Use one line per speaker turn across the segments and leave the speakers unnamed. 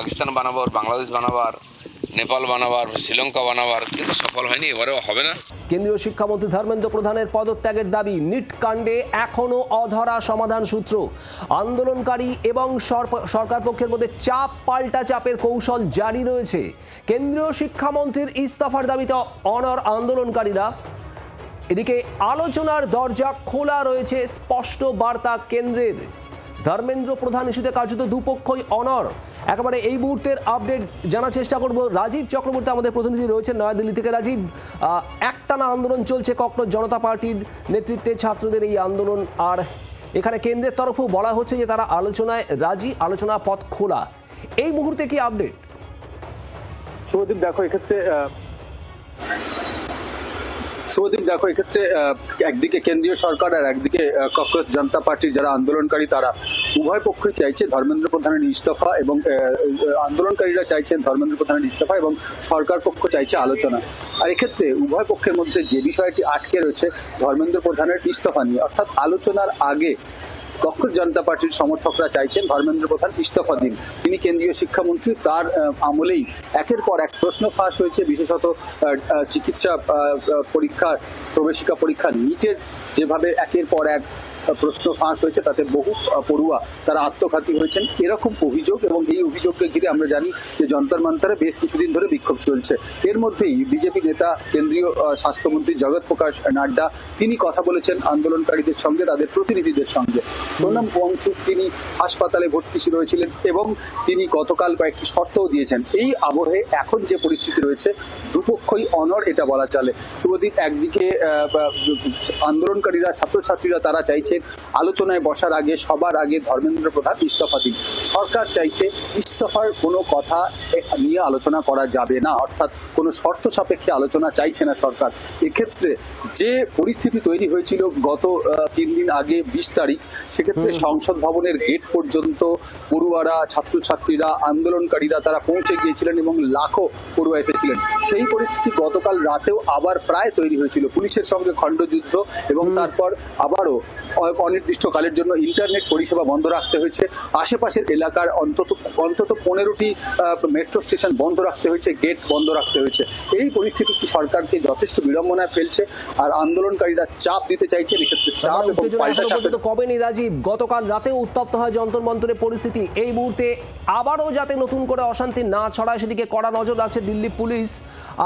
পাকিস্তান বানাবার, বাংলাদেশ বানাবার, নেপাল বানাবার, শ্রীলঙ্কা বানাবার, কিন্তু সফল হয়নি, এবারেও হবে না।
কেন্দ্রীয় শিক্ষামন্ত্রী ধর্মেন্দ্র প্রধানের পদত্যাগের দাবি, নিট কাণ্ডে এখনও অধরা সমাধান সূত্র। আন্দোলনকারী এবং সরকার পক্ষের মধ্যে চাপ পাল্টা চাপের কৌশল জারি রয়েছে। কেন্দ্রীয় শিক্ষামন্ত্রীর ইস্তফার দাবিতে অনড় আন্দোলনকারীরা। এদিকে আলোচনার দরজা খোলা রয়েছে, স্পষ্ট বার্তা কেন্দ্রের। ধর্মেন্দ্র প্রধান ইস্যুতে কার্যত দুপক্ষই অনড়। একেবারে এই মুহূর্তের আপডেট জানার চেষ্টা করব। রাজীব চক্রবর্তী আমাদের প্রতিনিধি রয়েছেন নয়াদিল্লি থেকে। রাজীব, একটানা আন্দোলন চলছে ককরোচ জনতা পার্টির নেতৃত্বে, ছাত্রদের এই আন্দোলন, আর এখানে কেন্দ্রের তরফেও বলা হচ্ছে যে তারা আলোচনায় রাজি, আলোচনা পথ খোলা। এই মুহূর্তে কি আপডেট?
শুভদীপ, দেখো এক্ষেত্রে একদিকে কেন্দ্রীয় সরকার আর একদিকে ককরোচ জনতা পার্টির যারা আন্দোলনকারী, তারা উভয় পক্ষই চাইছে ধর্মেন্দ্র প্রধানের ইস্তফা, এবং আন্দোলনকারীরা চাইছেন ধর্মেন্দ্র প্রধানের ইস্তফা এবং সরকার পক্ষ চাইছে আলোচনা। আর এক্ষেত্রে উভয় পক্ষের মধ্যে যে বিষয়টি আটকে রয়েছে ধর্মেন্দ্র প্রধানের ইস্তফা নিয়ে, অর্থাৎ আলোচনার আগে ককরোচ জনতা পার্টির সমর্থকরা চাইছেন ধর্মেন্দ্র প্রধান ইস্তফা দিন। তিনি কেন্দ্রীয় শিক্ষামন্ত্রী, তার আমলেই একের পর এক প্রশ্ন ফাঁস হয়েছে, বিশেষত চিকিৎসা পরীক্ষা, প্রবেশিকা পরীক্ষা নিটের যেভাবে একের পর এক প্রশ্ন ফাঁস হয়েছে, তাতে বহু পড়ুয়া তারা আত্মঘাতী হয়েছেন, এরকম অভিযোগ। এবং এই অভিযোগকে ঘিরে আমরা জানি যে যন্তর মন্তরে বেশ কিছুদিন ধরে বিক্ষোভ চলছে। এর মধ্যেই বিজেপি নেতা কেন্দ্রীয় স্বাস্থ্যমন্ত্রী জগৎ প্রকাশ নাড্ডা তিনি কথা বলেছেন আন্দোলনকারীদের সঙ্গে, তাদের প্রতিনিধিদের সঙ্গে। সোনম ওয়াংচুক তিনি হাসপাতালে ভর্তি রয়েছিলেন এবং তিনি গতকাল কয়েকটি শর্তও দিয়েছেন। এই আবহে এখন যে পরিস্থিতি রয়েছে, দুপক্ষই অনড়, এটা বলা চলে। শুভদীপ, একদিকে আন্দোলনকারীরা, ছাত্রছাত্রীরা তারা চাইছে আলোচনায় বসার আগে সবার আগে ধর্মেন্দ্র প্রধান ইস্তফা দিন। সরকার চাইছে ইস্তফার কোনো কথা নিয়ে আলোচনা করা যাবে না, অর্থাৎ কোনো শর্ত সাপেক্ষে আলোচনা চাইছে না সরকার। এক্ষেত্রে যে পরিস্থিতি তৈরি হয়েছিল গত 3 দিন আগে 20 তারিখ, সেক্ষেত্রে সংসদ ভবনের গেট পর্যন্ত পড়ুয়ারা, ছাত্রছাত্রীরা, আন্দোলনকারীরা তারা পৌঁছে গিয়েছিলেন এবং লাখো পড়ুয়া এসেছিলেন। সেই পরিস্থিতি গতকাল রাতেও আবার প্রায় তৈরি হয়েছিল, পুলিশের সঙ্গে খণ্ডযুদ্ধ, এবং তারপর আবারও অনির্দিষ্টকালের জন্য ইন্টারনেট পরিষেবা বন্ধ রাখতে হয়েছে। আশেপাশের এলাকার অন্তত 15টি মেট্রো স্টেশন বন্ধ রাখতে হয়েছে, গেট বন্ধ রাখতে হয়েছে। এই পরিস্থিতি কি সরকারকে যথেষ্ট বিড়ম্বনায় ফেলছে, আর আন্দোলনকারীরা চাপ দিতে চাইছেন। এক্ষেত্রে চাপ এবং পাল্টা চাপ
কবে নি রাজীব, গতকাল রাতে উত্তপ্ত হয় যন্তর মন্তরের পরিস্থিতি। এই মুহূর্তে আবারও যাতে নতুন করে অশান্তি না ছড়ায় সেদিকে কড়া নজর রাখছে দিল্লি পুলিশ।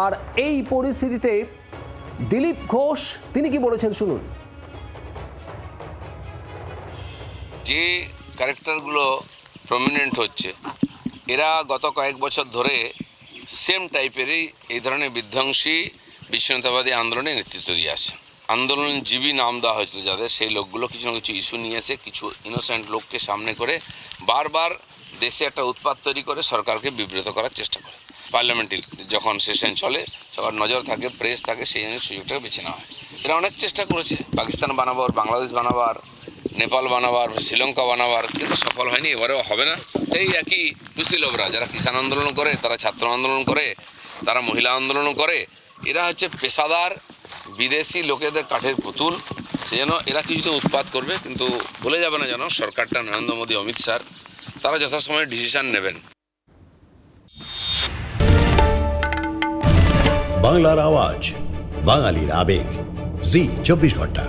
আর এই পরিস্থিতিতে দিলীপ ঘোষ তিনি কি বলেছেন শুনুন।
যে ক্যারেক্টারগুলো প্রমিনেন্ট হচ্ছে, এরা গত কয়েক বছর ধরে সেম টাইপেরই এই ধরনের বিধ্বংসী বিচ্ছিন্নতাবাদী আন্দোলনে নেতৃত্ব দিয়ে আসছে। আন্দোলনজীবী নাম দেওয়া হয়েছিল যাদের, সেই লোকগুলো কিছু না কিছু ইস্যু নিয়ে এসে কিছু ইনোসেন্ট লোককে সামনে করে বারবার দেশে একটা উৎপাত তৈরি করে সরকারকে বিব্রত করার চেষ্টা করে। পার্লামেন্টে যখন সেশন চলে, সবার নজর থাকে, প্রেস থাকে, সেই জন্য সুযোগটাকে বেছে নেওয়া হয়। এরা অনেক চেষ্টা করেছে পাকিস্তান বানাবার, বাংলাদেশ বানাবার, নেপাল বানাবার, শ্রীলঙ্কা বানাবার, কিন্তু সফল হয়নি, এবারেও হবে না। এই একই কুশীলবরা যারা কিষাণ আন্দোলন করে, তারা ছাত্র আন্দোলন করে, তারা মহিলা আন্দোলন করে, এরা হচ্ছে পেশাদার বিদেশি লোকেদের কাঠের পুতুল। সেই জন্য এরা কিছুতে উৎপাত করবে, কিন্তু ভুলে যাবে না যেন সরকারটা, নরেন্দ্র মোদী, অমিত শাহ, তারা যথাসময়ে ডিসিশন নেবেন।
বাংলার আওয়াজ, বাঙালির আবেগ, জি 24 ঘন্টা।